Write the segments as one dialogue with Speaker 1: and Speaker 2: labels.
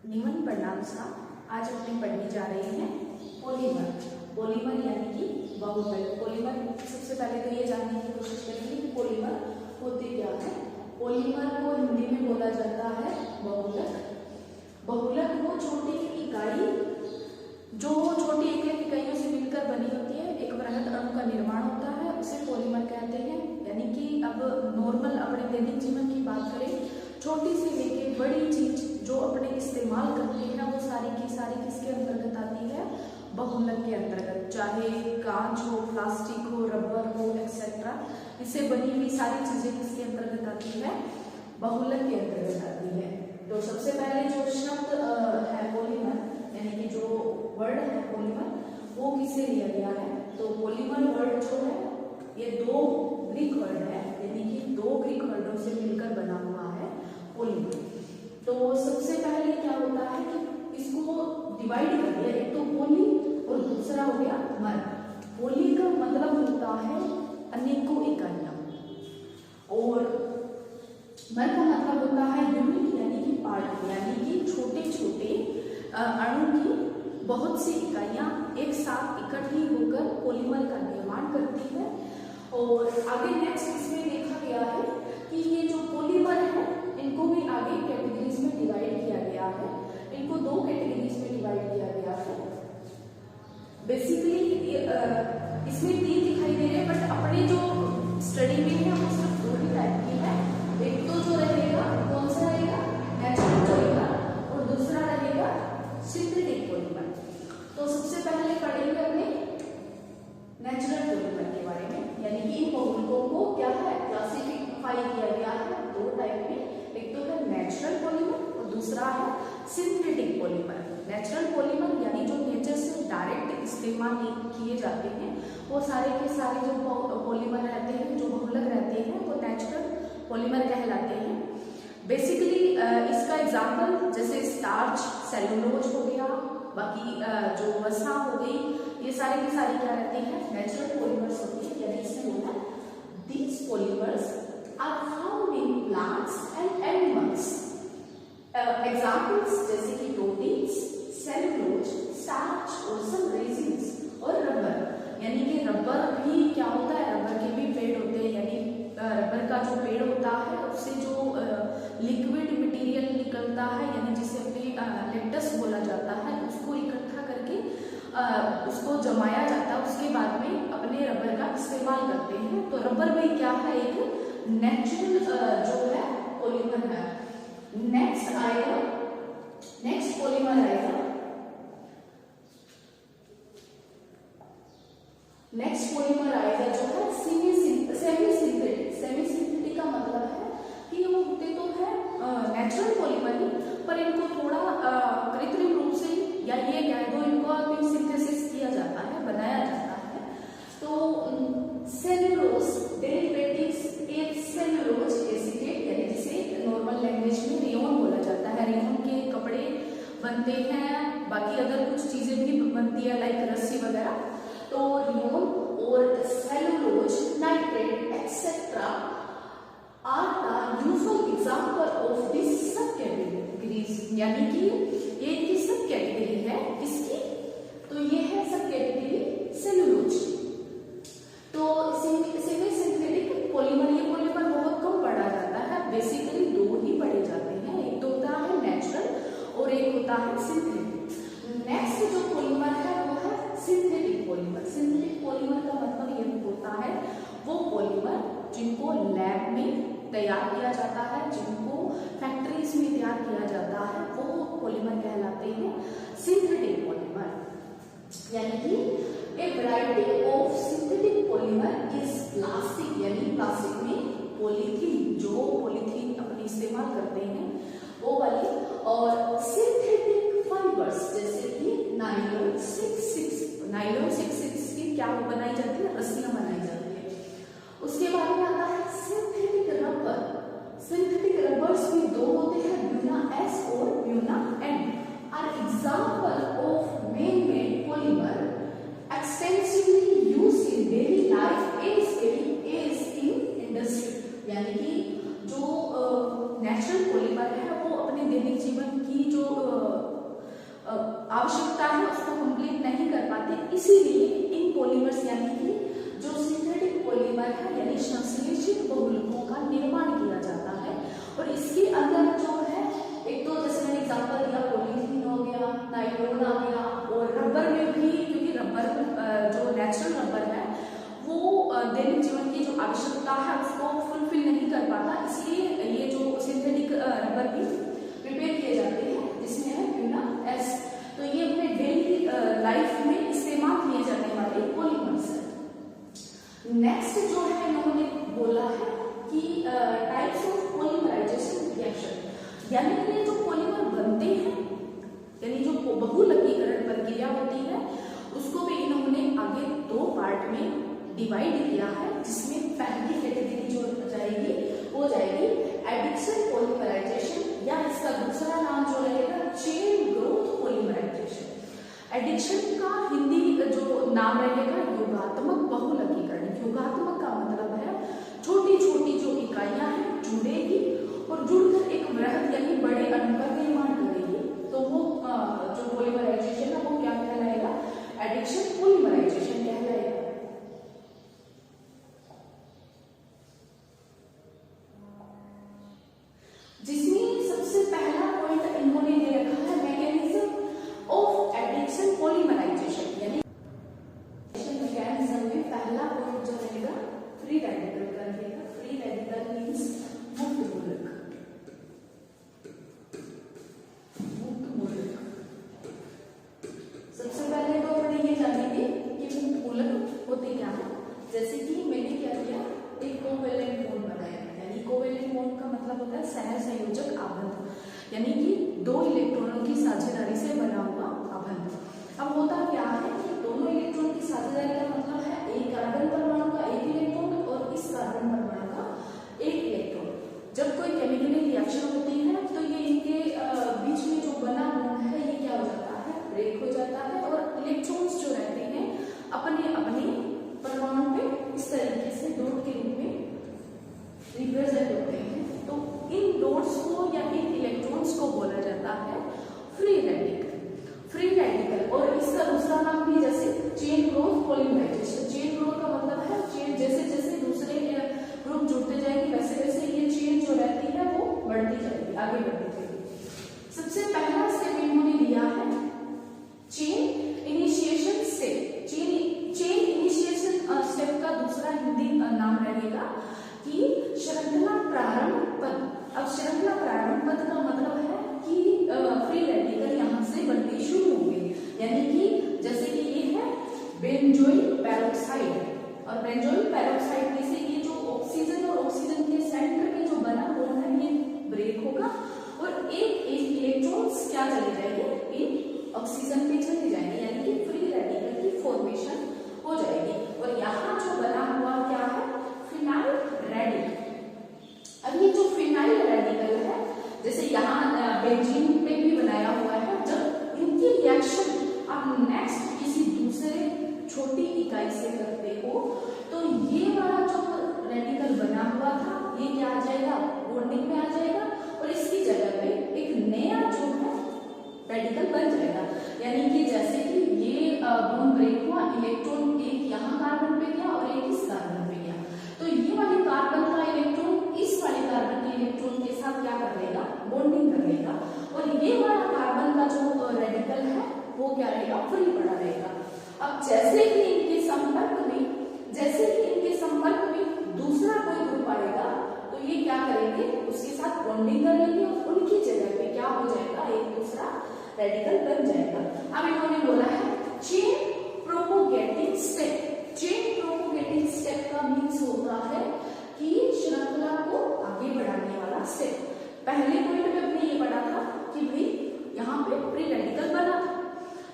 Speaker 1: निमन परिणाम सा आज अपने पढ़ने जा रहे हैं पॉलीमर। पॉलीमर यानी कि बहुलक। पॉलीमर सबसे पहले तो ये जानने की कोशिश करेंगे कि पॉलीमर होते क्या है। पॉलीमर को हिंदी में बोला जाता है बहुलक। बहुलक वो छोटी इकाई जो छोटी इकाइयों से मिलकर बनी होती है, एक बृहद अणु का निर्माण होता है, उसे पॉलीमर कहते हैं। यानी कि अब नॉर्मल अपने दैनिक जीवन की बात करें, छोटी से लेके बड़ी चीज जो अपने इस्तेमाल करते हैं वो सारी की सारी किसके अंतर्गत आती है? बहुलक के अंतर्गत। चाहे कांच हो, प्लास्टिक हो, रबर हो, एक्सेट्रा, इससे बनी हुई सारी चीजें किसके अंतर्गत आती है? बहुलक के अंतर्गत आती है। तो सबसे पहले जो शब्द है पॉलीमर, यानी कि जो वर्ड है पॉलीमर, वो किससे लिया गया है? तो पॉलीमर वर्ड जो है ये दो ग्रीक वर्ड है, यानी कि दो ग्रीक वर्डों से मिलकर बना हुआ है पॉलीमर। तो सबसे पहले क्या होता है कि इसको डिवाइड कर दिया, एक तो पोली और दूसरा हो गया मर। पोली का मतलब होता है अनेकों इकाइयां और मर का मतलब होता है यूनिट, यानी कि पार्ट, यानी कि छोटे छोटे अणु की बहुत सी इकाइयां एक साथ इकट्ठी होकर पॉलीमर का निर्माण करती है। और आगे नेक्स्ट इसमें देखा गया है कि ये जो पॉलीमर है इनको भी आगे कैटेगरीज में डिवाइड किया गया है। इनको दो कैटेगरीज में डिवाइड किया गया है। बेसिकली इसमें तीन दिखाई दे रहे हैं, बट अपने जो स्टडी में है वो सिर्फ दो ही टाइप की है। एक तो जो रहेगा कौन सा रहेगा? नेचुरल पॉलीमर, और दूसरा रहेगा सिंथेटिक पॉलीमर। तो सबसे पहले पढ़ेंगे अपने नेचुरल पॉलीमर के बारे में, यानी कि इन बहुलकों को क्या है क्लासिफाई किया गया है दो टाइप में। एक तो है नेचुरल पॉलीमर और दूसरा है सिंथेटिक पॉलीमर। नेचुरल पॉलीमर यानी जो नेचर से डायरेक्ट इस्तेमाल किए जाते हैं, वो सारे के सारे जो पॉलीमर रहते हैं, जो बहुलक रहते हैं, वो नेचुरल पॉलीमर कहलाते हैं। बेसिकली इसका एग्जाम्पल जैसे स्टार्च, सेलुलोज हो गया, बाकी जो वसा हो गई, ये सारी की सारी क्या रहती है? नेचुरल पॉलीमर्स होती है। यानी इसमें होता है these polymers are found in plants and animals. Examples जैसे कि प्रोटीन्स, सेलुलोज, स्टार्च और some resins और रबर। यानी कि रबर भी क्या होता है? रबर के भी पेड़ होते हैं, यानी रबर का जो पेड़ होता है उससे जो लिक्विड मटेरियल निकलता है, यानी जिसे अपने लेक्टस बोला जाता है, उसको इकट्ठा करके उसको जमाया जाता है, उसके बाद में अपने रबर का इस्तेमाल करते हैं। तो रबर भी क्या है? एक नेचुरल जो है पॉलीमर है। नेक्स्ट पॉलीमर आएगा, नेक्स्ट पॉलीमर आएगा जो है सेमी सिंथेटिक। सेमी सिंथेटिक का मतलब है कि वो होते तो है नेचुरल पॉलीमर ही, पर इनको थोड़ा कृत्रिम रूप से या ये कह दो इनको सिंथेसिस किया जाता है, बनाया जाता है। तो सेलुलोज डेरिवेटिव्स एक सेलुलोज एसीटेट, यानी जिसे नॉर्मल लैंग्वेज में रेयन बोला जाता है। रेयन के कपड़े बनते हैं, बाकी अदर कुछ चीजें भी बनती है लाइक रस्सी वगैरह। तो रेयन और cellulose nitrate etcetera are the usual example of this subcategories. यानी कि ये इनकी सब कैटेगरी है किसकी? तो ये है सब कैटेगरी सेलुलोज। तो सेमी सिंथेटिक पॉलीमर, ये पॉलीमर बहुत कम पढ़ा जाता है। बेसिकली दो ही पढ़े जाते हैं, एक तो होता है नेचुरल और एक होता है सिंथेटिक। नेक्स्ट जो पॉलीमर है वो है सिंथेटिक पॉलीमर। सिंथेटिक पॉलीमर का मतलब ये होता है वो पॉलीमर जिनको लैब में तैयार किया जाता है, जिनको फैक्ट्रीज में तैयार किया जाता है, वो पॉलीमर कहलाते हैं सिंथेटिक पॉलीमर। यानी कि ए variety of synthetic polymer is plastic, यानी प्लास्टिक में पॉलीथीन, जो पॉलीथीन अपने इस्तेमाल करते हैं वो वाली, और सिंथेटिक फाइबर्स जैसे कि नायलॉन 6 की क्या बनाई जाती है? रस्सियां बनाई जाती है। उसके बाद में आता है सिंथेटिक रबर। सिंथेटिक रबर्स भी दो होते हैं, ब्यूना S और Buna N are example of man made polymer extensively used in daily life as in industry. यानी कि जो नेचुरल पॉलीमर है वो अपने दैनिक जीवन की जो आवश्यकता है उसको कंप्लीट नहीं कर पाते, इसीलिए इन पॉलीमर्स यानी कि जो सिंथेटिक पॉलीमर है यानी संश्लेषित बहुलकों का निर्माण किया जाता है। और इसके अंदर जो है एक तो जैसे मैंने एग्जांपल दिया पॉलीथीन हो गया, नाइलॉन आ गया, और रबर में भी, क्योंकि रबर जो नेचुरल रबर है वो दैनिक जीवन की जो आवश्यकता है उसको फुलफिल नहीं कर पाता, इसलिए ये जो सिंथेटिक रबर भी प्रिपेयर किए जाते हैं जिसमें है ब्यूटा एस। तो ये अपने डेली लाइफ में इस्तेमाल किए जाने वाले पॉलीमर्स है। नेक्स्ट जो है इन्होंने बोला है कि टाइप्स ऑफ पॉलीमराइजेशन रिएक्शन, यानी कि जो पॉलीमर बनते हैं यानी जो बहुलकीकरण प्रक्रिया होती है उसको भी इन्होंने आगे दो पार्ट में डिवाइड किया है, जिसमें पहली कैटेगरी जो जाएगी वो जाएगी एडिक्शन पॉलीमराइजेशन, या इसका दूसरा नाम जो रहेगा चेन ग्रोथ पॉलीमराइजेशन। एडिक्शन का हिंदी जो नाम रहेगा योगात्मक बहुलकीकरण। योगात्मक का मतलब है छोटी छोटी जो इकाइयां हैं जुड़ेगी और जुड़कर एक वृहद यानी बड़े अणु का निर्माण करेगी, तो वो जो पॉलीमराइजेशन है वो क्या कहलाएगा, एडिक्शन पॉलीमराइजेशन कहलाएगा। जिसमें सबसे पहला पॉइंट इन्होंने दे रखा है मैकेनिज्म ऑफ एडिक्शन पॉलीमराइजेशन, यानी मैकेनिज्म में पहला पॉइंट जो रहेगा फ्री रेडिकल का रहेगा। फ्री रेडिकल मींस मुक्त मूलक। मुक्त मूलक सबसे पहले तो अपने ये जानेंगे कि मुक्त मूलक होते क्या है। जैसे कि मैंने क्या किया, एक कोवेलेंट बॉन्ड बनाया, यानी कोवेलेंट बॉन्ड का मतलब होता है सहसंयोजक आबंध, यानी कि दो इलेक्ट्रॉनों की साझेदारी से बना हुआ आबंध। अब होता क्या है कि दोनों इलेक्ट्रॉन की साझेदारी का मतलब है एक कार्बन परमाणु का एक इलेक्ट्रॉन और इस कार्बन परमाणु का एक इलेक्ट्रॉन। जब कोई केमिकल रिएक्शन होती है तो ये इनके बीच में जो बना बॉन्ड है ये क्या हो जाता है, ब्रेक हो जाता है, और इलेक्ट्रॉन्स जो रहते हैं अपने अपने परमाणु पे इस तरीके से डॉट के रूप में रिप्रेजेंट होते हैं। तो इन डॉट्स को या इन इलेक्ट्रॉन्स को बोला जाता है फ्री रेडिकल। फ्री रेडिकल, और इसका दूसरा नाम भी जैसे chain growth polymerisation. Chain growth का मतलब है चेन जैसे जैसे दूसरे ग्रुप जुड़ते जाएंगे वैसे वैसे ये चेन जो रहती है वो बढ़ती जाएगी, आगे बढ़ती जाएगी। सबसे पहला स्टेप इन्होंने दिया है chain initiation step. Chain initiation step का दूसरा हिंदी नाम रहेगा कि श्रृंखला प्रारंभ पद। अब श्रृंखला प्रारंभ पद का मतलब है कि फ्री रेडिकल यहाँ से बनने शुरू होंगे, यानी कि जैसे कि ये है बेंजोइल पेरोक्साइड, और बेंजोइल पेरोक्साइड में से ये जो ऑक्सीजन और ऑक्सीजन के सेंटर में जो बना बॉन्ड है ये ब्रेक होगा और एक इलेक्ट्रॉन्स क्या चले जाएंगे, इन ऑक्सीजन पे चले जाएंगे, यानी कि फ्री रेडिकल की फॉर्मेशन हो जाएगी। और यहाँ जो बना हुआ क्या है, फिनाइल रेडिकल। अब ये जो फिनाइल रेडिकल है जैसे यहाँ बेंजीन पे भी बनाया हुआ है, जब इनकी रिएक्शन आप नेक्स्ट किसी दूसरे छोटी इकाई से करते हो तो ये वाला जो रेडिकल बना हुआ था ये क्या आ जाएगा, बॉन्डिंग में आ जाएगा, और इसकी जगह पे एक नया जो है रेडिकल बन जाएगा। यानी कि जैसे कि ये बॉन्ड ब्रेक हुआ, इलेक्ट्रॉन एक यहाँ कार्बन पे गया और एक इस कार्बन पे गया, तो ये वाले कार्बन का इलेक्ट्रॉन इस वाले कार्बन के इलेक्ट्रॉन के साथ क्या कर लेगा, बॉन्डिंग कर लेगा, और ये वाला कार्बन का जो रेडिकल है वो क्या रहेगा, फ्री पड़ा रहेगा। अब जैसे कि इनके संपर्क में दूसरा कोई ग्रुप आएगा तो ये क्या करेंगे, उसके साथ बॉन्डिंग कर लेंगे और उनकी जगह पे क्या हो जाएगा, एक दूसरा रेडिकल बन जाएगा। अब इन्होंने बोला है chain propagating step. Chain propagating step का मीन्स होता है कि श्रृंखला को आगे बढ़ाने वाला स्टेप। पहले पॉइंट में हमने ये पढ़ा था कि भाई यहाँ पे फ्री रेडिकल बना था,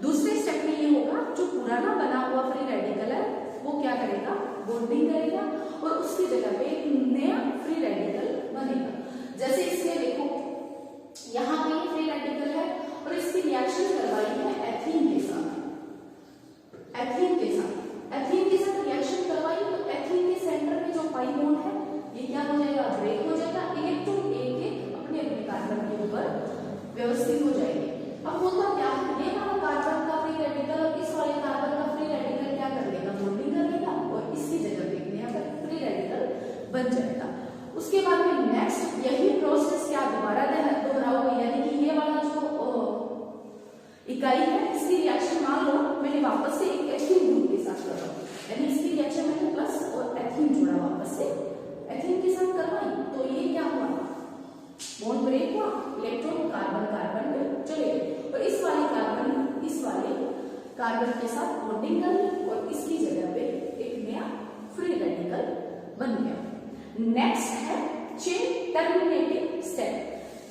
Speaker 1: दूसरे स्टेप में ये होगा जो पुराना बना हुआ फ्री रेडिकल है वो क्या करेगा, बॉन्डिंग करेगा और उसकी जगह पे एक नया फ्री रेडिकल बनेगा। जैसे इसमें देखो यहाँ पे फ्री रेडिकल है और इसकी रिएक्शन करवाई है एथीन के साथ। एथीन के साथ रिएक्शन करवाई तो एथीन के सेंटर में जो पाई बॉन्ड है ये क्या हो जाएगा, ब्रेक हो जाएगा, इलेक्ट्रॉन एक एक अपने अपने कार्बन के ऊपर व्यवस्थित हो जाएंगे। अब होता क्या है, इस वाले कार्बन के साथ बॉन्डिंग कर ली और इसकी जगह पे एक नया फ्री रेडिकल बन गया। नेक्स्ट है chain terminating step.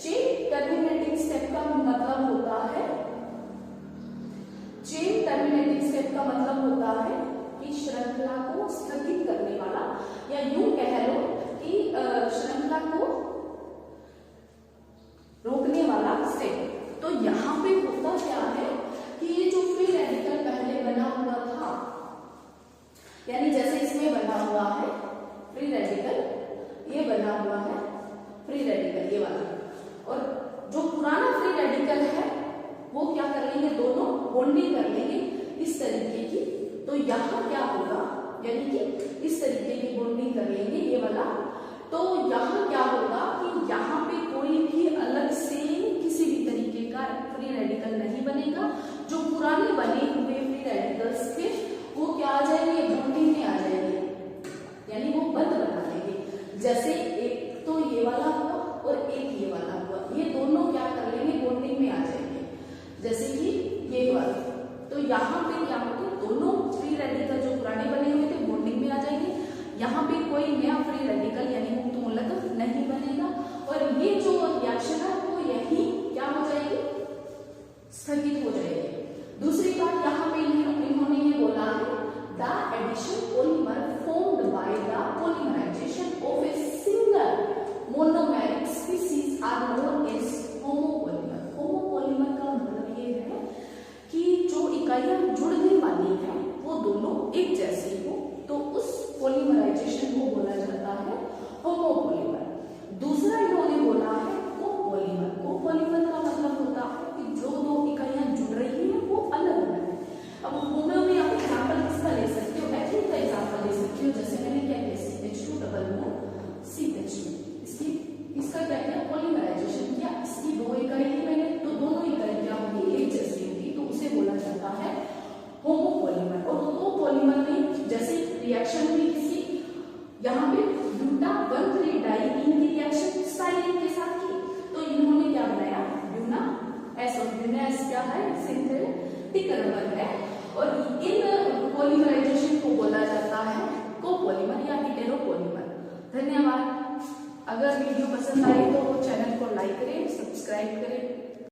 Speaker 1: Chain terminating step का मतलब होता है, चेन टर्मिनेटिंग स्टेप का मतलब होता है कि श्रृंखला को स्थगित करने वाला, या यूं कह लो कि श्रृंखला को रोकने वाला स्टेप। तो यहाँ पे होता क्या है कि ये जो फ्री रेडिकल पहले बना हुआ था, यानी जैसे इसमें बना हुआ है फ्री रेडिकल, ये बना हुआ है फ्री रेडिकल ये वाला, और जो पुराना फ्री रेडिकल है वो क्या कर लेंगे, दोनों बॉन्डिंग कर लेंगे इस तरीके की। तो यहाँ क्या होगा, यानी कि इस तरीके की बॉन्डिंग कर लेंगे ये वाला। तो यहाँ क्या होगा कि यहाँ पे कोई भी अलग से किसी भी तरीके का फ्री रेडिकल नहीं बनेगा। जो पुराने बने हुए फ्री रेडिकल्स थे वो क्या आ जाएंगे, बॉन्डिंग में आ जाएंगे, यानी वो बंद बना देंगे। जैसे एक तो ये वाला हुआ और एक ये वाला हुआ, ये दोनों क्या कर लेंगे, बॉन्डिंग में आ जाएंगे, जैसे कि ये वाला। तो यहाँ पे क्या होगा, दोनों फ्री रेडिकल जो पुराने बने हुए थे बॉन्डिंग में आ जाएंगे। यहाँ पे कोई नया फ्री रेडिकल यानी मुक्त मूलक नहीं बनेगा, और ये जो रिएक्शन है वो यही क्या हो जाएगी, स्थगित हो जाएगी। दूसरी बात यहाँ पे इन्होंने ये बोला है, the addition polymer formed by the polymerisation of a single monomeric species are known as homopolymer. Homopolymer का मतलब ये है कि जो इकाइयां जुड़ने वाली हैं वो दोनों एक जैसी हो, तो उस पॉलीमराइजेशन को बोला जाता है होमोपॉलीमर। दूसरा इन्होंने बोला है कोपॉलीमर। कोपॉलीमर का मतलब होता है कि जो दो इकाइयां जुड़ रही हैं वो अलग अलग है। अब होमो में आप एग्जांपल किसका ले सकते हो, एथिलीन का एग्जांपल ले सकते हो। जैसे मैंने क्या किया, CH2 डबल बॉन्ड CH2, इसका क्या किया, पॉलीमराइजेशन किया। इसकी दो इकाई थी मैंने, तो दोनों इकाई क्या होगी, एक जैसी होगी, तो उसे बोला जाता है होमोपॉलीमर। और कोपॉलीमर में जैसे रिएक्शन हुई किसी, यहाँ पे ब्यूटा 1,3 डाइईन की रिएक्शन स्टाइलिन के साथ की, तो इन्होंने क्या बनाया, ब्यूना एस। और ब्यूना एस क्या है, सिंथेटिक रबर है, और इन पॉलीमराइजेशन को बोला जाता है कोपॉलीमर या हेटेरोपॉलीमर। धन्यवाद। अगर वीडियो पसंद आए तो चैनल को लाइक करें, सब्सक्राइब करें।